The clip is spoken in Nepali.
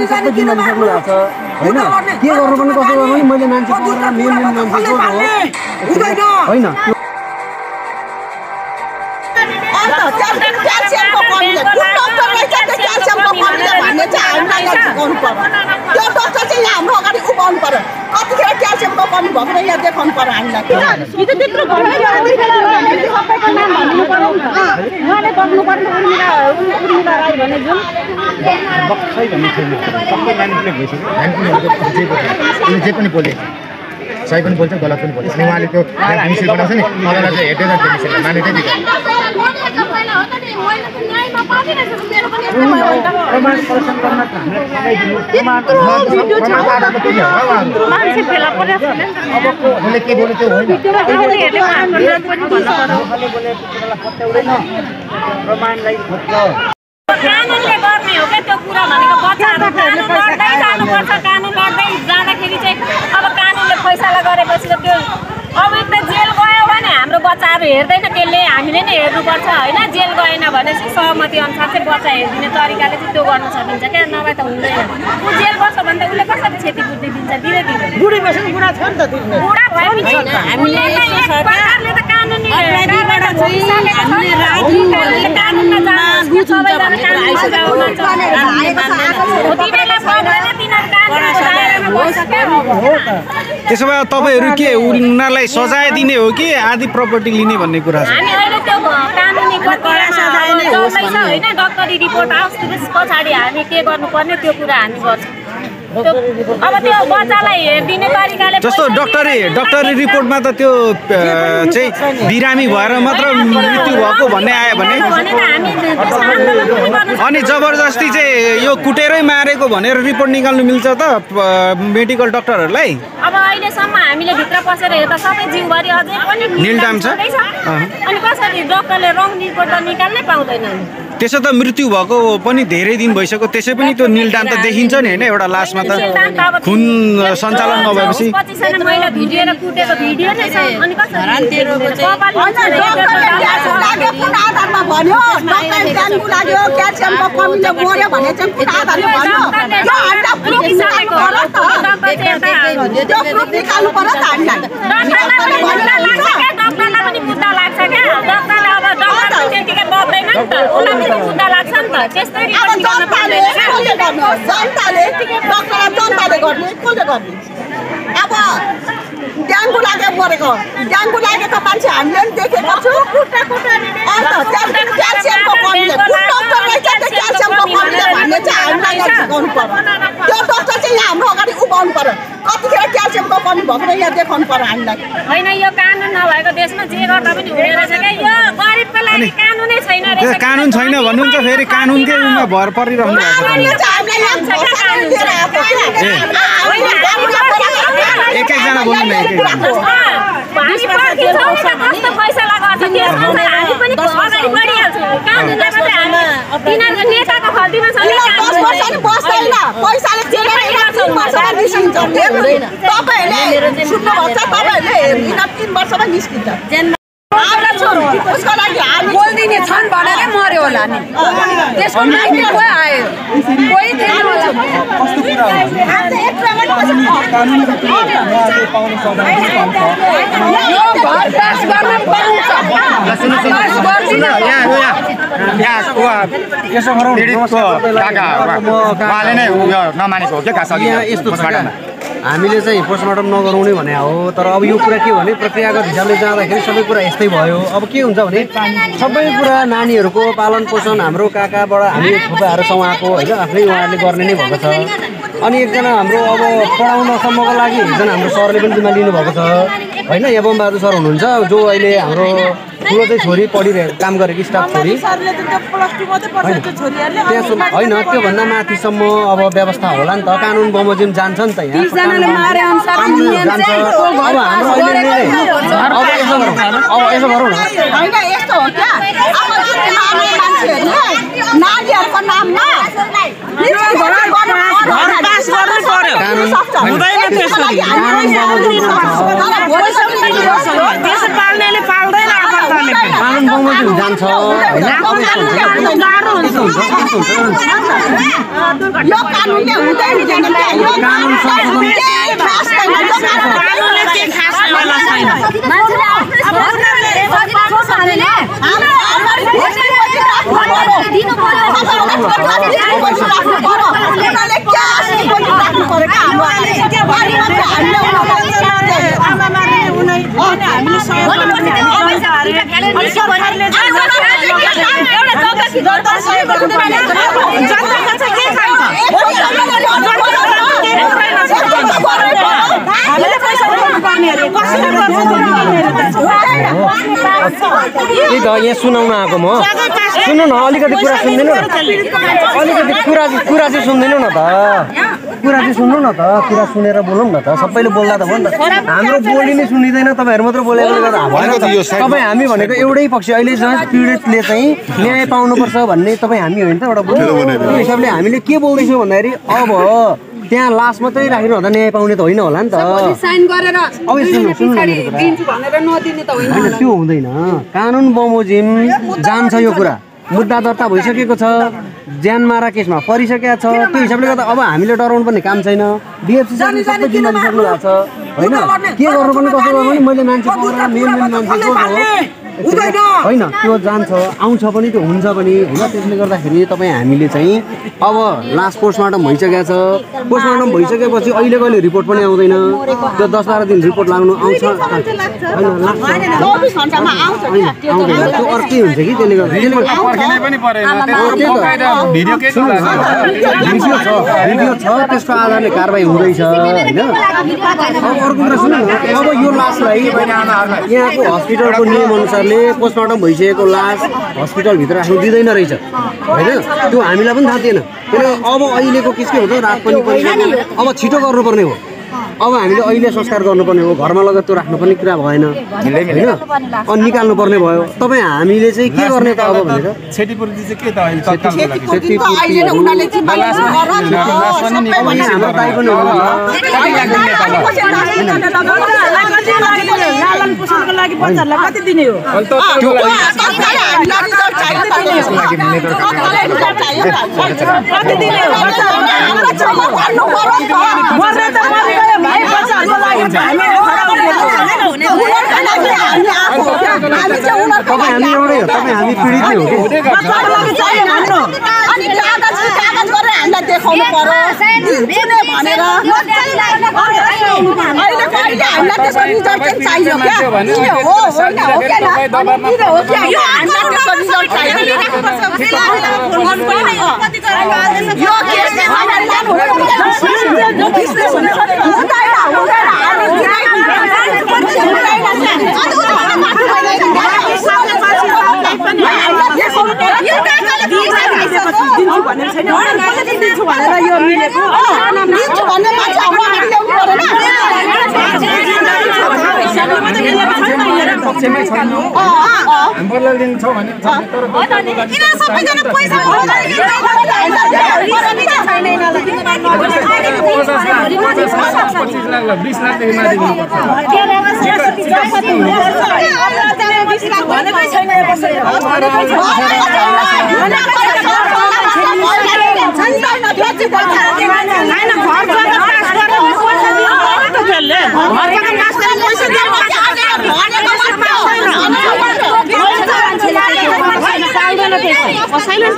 पनि सबै जिम्मेवारी सक्नु भएको छ हैन के गर्नुपर्ने कसो गर्नु नि मैले मान्छे बोलाएर मेन मान्छे सोध्नु हो हैन क्याल्सियमको कमीले कुन डाक्टरलाई चाहिँ क्याल्सियमको कमीले भन्ने चाहिँ हामीलाई सिकाउनु पर्यो त्यो डाक्टर चाहिँ यहाँ हाम्रो अगाडि उभाउनु पर्यो कतिखेर क्याल्सियमको कमी भएको यहाँ देखाउनु पर्यो हामीलाई हिजो त्यत्रो सबैको नाम भन्नु पर्यो उहाँले बस्नुपर्ने उर्मिला राई भने जुन बक्सै भन्ने छैन सबै म्यानिपुलेट भइसक्यो जे पनि बोले सही पनि बोल्छ गलत पनि बोल्छ अनि उहाँले त्यो मिसिल बनाउँछ नि अरूलाई चाहिँ हेर्दै जान्छ मिसिल मानेकै दिन्छ मान्छे फेला परेको छ उसले के बोल्यो त्यो होइन कानुनले गर्ने हो क्या त्यो कुरा भनेको बच्चाहरू कानुन लड्दै जानुपर्छ कानुन लड्दै जाँदाखेरि चाहिँ अब कानुनले फैसला गरेपछि त त्यो अब त जेल गयो भने हाम्रो बच्चाहरू हेर्दैन त्यसले हामीले नै हेर्नुपर्छ होइन जेल गएन भने चाहिँ सहमति अनुसार चाहिँ बच्चा हेरिदिने तरिकाले चाहिँ त्यो गर्न सकिन्छ क्या नभए त हुँदैन ऊ जेल बस्छ भने त उसले कसरी क्षतिपूर्ति दिन्छ दिँदैन बुढी बसेको बुढा छ नि त बुढा भएपछि हामीले त कानुनी त्यसो भए तपाईहरु के उनीहरुलाई सजाय दिने हो कि आधी प्रपर्टी लिने भन्ने कुरा छ हामी अहिले त्यो कानुनी कडा सजाय नै हो हैन डक्टरी रिपोर्ट आओस् त्यस पछाडी हामी के गर्नुपर्ने त्यो कुरा हामी गर्छौं अब त्यो बच्चालाई हेर्दिने तरिकाले जस्तो डक्टरी रिपोर्टमा त त्यो चाहिँ बिरामी भएर मात्र मृत्यु भएको भन्ने आयो भने अनि जबरजस्ती चाहिँ यो कुटेरै मारेको भनेर रिपोर्ट निकाल्नु मिल्छ त मेडिकल डाक्टरहरुलाई अब अहिलेसम्म हामीले भित्र पसेर हेर्दा सबै जिउभरि अझै पनि निलडाम छ अनि कसरी डाक्टरले रङ रिपोर्ट त निकाल्नै पाउँदैन त्यसो त मृत्यु भएको पनि धेरै दिन भइसक्यो त्यसै पनि त्यो निलडाम त देखिन्छ नि हैन एउटा लासमा त खुन सञ्चालन नभएपछि 25 जना महिला भिडियो र कुटेको भिडियो नै छ अनि कसरी कुन आधारमा भन्यो डक्टर जान्नु लाग्यो क्याल्सियमको कमीले मर्यो भने चाहिँ कुन आधारमा भन्यो यो हामीलाई प्रुफ निकाल्नु पर्यो त त्यो प्रुफ निकाल्नु पर्यो त हामीलाई डक्टरलाई पनि मुद्दा लाग्छ क्या डक्टरलाई अब डक्टर त्यतिकै बस्दैन नि त उलाई पनि मुद्दा लाग्छ नि त त्यस्तै रिपोर्ट गर्न पाउँदैन जनताले डक्टरलाई जनताले गर्ने कसले गर्ने अब ड्याङ्गु लागेर मरेको ड्याङ्गु लागेको मान्छे हामीले पनि देखेको छु क्याल्सियमको कमीले कुन डक्टरलाई चाहिँ क्याल्सियमको कमीले भन्ने चाहिँ हामीलाई सिकाउनु पर्यो त्यो डक्टर चाहिँ यहाँ हाम्रो अगाडि उभाउनु पर्यो कतिखेर क्याल्सियमको कमी भएको यहाँ देखाउनु पर्यो हामीलाई होइन यो कानुन नभएको देशमा जे गर्दा पनि हुने रहेछ क्या यो गरिबको लागि कानुनै छैन रहेछ कानुन छैन भन्नुहुन्छ फेरि कानुनकै उमा भर परिरहनु एकैजना बोल्नु न कस्तो पैसा लगाएको छ हामी पनि अगाडि बढिहाल्छौँ कानुनलाई मात्रै हामी तिनीहरूको नेताको खल्तीमा छ पैसाले तपाईँहरूले सुन्नुभएको छ तपाईँहरूले 3 वर्षमा निस्किन्छ उसको लागि हामी बोल्दिने छन् भनेर मर्यो होला नि त्यसको लागि कोही आयो कोही थिएन होला यो घर पास गर्न पाउँछ यसो गरौँ उहाँले नै नमानेको हो क्या हामीले चाहिँ पोस्टमार्टम नगराउने भने हो तर अब यो कुरा के भने प्रक्रियागत हिसाबले जाँदाखेरि सबै कुरा यस्तै भयो अब के हुन्छ भने सबै कुरा नानीहरूको पालन पोषण हाम्रो काकाबाट हामी फुपाहरूसँग आएको होइन आफ्नै उहाँहरूले गर्ने नै भएको छ अनि एकजना हाम्रो अब पढाउनसम्मको लागि एकजना हाम्रो सरले पनि जिम्मा लिनुभएको छ होइन एवं बहादुर सर हुनुहुन्छ जो अहिले हाम्रो ठुलो चाहिँ छोरी पढिरहेको काम गरेको स्टाफ छोरी होइन त्योभन्दा माथिसम्म अब व्यवस्था होला नि त कानुन बमोजिम जान्छ नि त यहाँ जान्छ अब हाम्रो अहिले अब यसो गरौँ न यस्तो हो क्या नानीहरूको नाममा पाल्नेले पाल्दैन कानुन बमोजिम जान्छ यो कानुनले हुँदैन यो कानुन कानुनले के खास वाला छैन यहाँ सुनाउन आएको म सुन्नु न अलिकति कुरा सुन्दिनु न अलिकति कुरा चाहिँ सुन्दिनु न त कुरा चाहिँ सुन्नु न त कुरा सुनेर बोलौँ न त सबैले बोल्दा त हो नि त हाम्रो बोली नै सुनिँदैन तपाईँहरू मात्र बोलेकोले गर्दा तपाईँ हामी भनेको एउटै पक्ष अहिले पीडितले चाहिँ न्याय पाउनुपर्छ भन्ने तपाईँ हामी होइन त एउटा त्यो हिसाबले हामीले के बोल्दैछौँ भन्दाखेरि अब त्यहाँ लास मात्रै राखेर हुँदा न्याय पाउने त होइन होला नि त त्यो हुँदैन कानुन बमोजिम जान्छ यो कुरा मुद्दा दर्ता भइसकेको छ ज्यान मारा केसमा परिसकेको छ त्यो हिसाबले गर्दा अब हामीले डराउनु पर्ने काम छैन डिएफसी सरले सबै जिम्मा लिइसक्नु भएको छ होइन के गर्नुपर्ने कसो गर्नु मैले मान्छे मेन मान्छे होइन त्यो जान्छ आउँछ पनि त्यो हुन्छ पनि होइन त्यसले गर्दाखेरि तपाईँ हामीले चाहिँ अब लास्ट पोस्टमार्टम भइसकेको छ पोस्टमार्टम भइसकेपछि अहिले कहिले रिपोर्ट पनि आउँदैन त्यो 10-12 दिन रिपोर्ट लाग्नु आउँछ होइन त्यो अर्कै हुन्छ कि त्यसले गर्दा भिडियो छ त्यसको आधारले कारबाही हुँदैछ होइन अब अर्को कुरा सुन्नु अब यो लासलाई यहाँको हस्पिटलको नियमअनुसार पोस्टमार्टम भइसकेको लास हस्पिटलभित्र राख्नु दिँदैन रहेछ होइन त्यो हामीलाई पनि थाहा थिएन किन अब अहिलेको किसके हुन्छ रात पनि परिसक्यो अब छिटो गर्नुपर्ने हो अब हामीले अहिले संस्कार गर्नुपर्ने हो घरमा लगेर त्यो राख्नुपर्ने कुरा भएन होइन अनि निकाल्नु पर्ने भयो तपाईँ हामीले चाहिँ के गर्ने त अब भनेर क्षतिपूर्ति चाहिँ के त अहिले तत्कालको लागि हाम्रो दाइ पनि लालन पोषणको लागि बच्चाहरूलाई कति दिने हो हामी एउटै हो तपाईँ हामी पीडित नै हो अनि कागज गरेर हामीलाई देखाउनु पर्यो भनेर अहिले हामीलाई त्यसको रिजल्ट चाहिँ चाहियो क्या हो होइन हो क्या यो हामीलाई त्यसको रिजल्ट चाहियो यो केसले भनेर यो मिलेको भन्ने मान्छे सबैजना पैसा साइलेन्स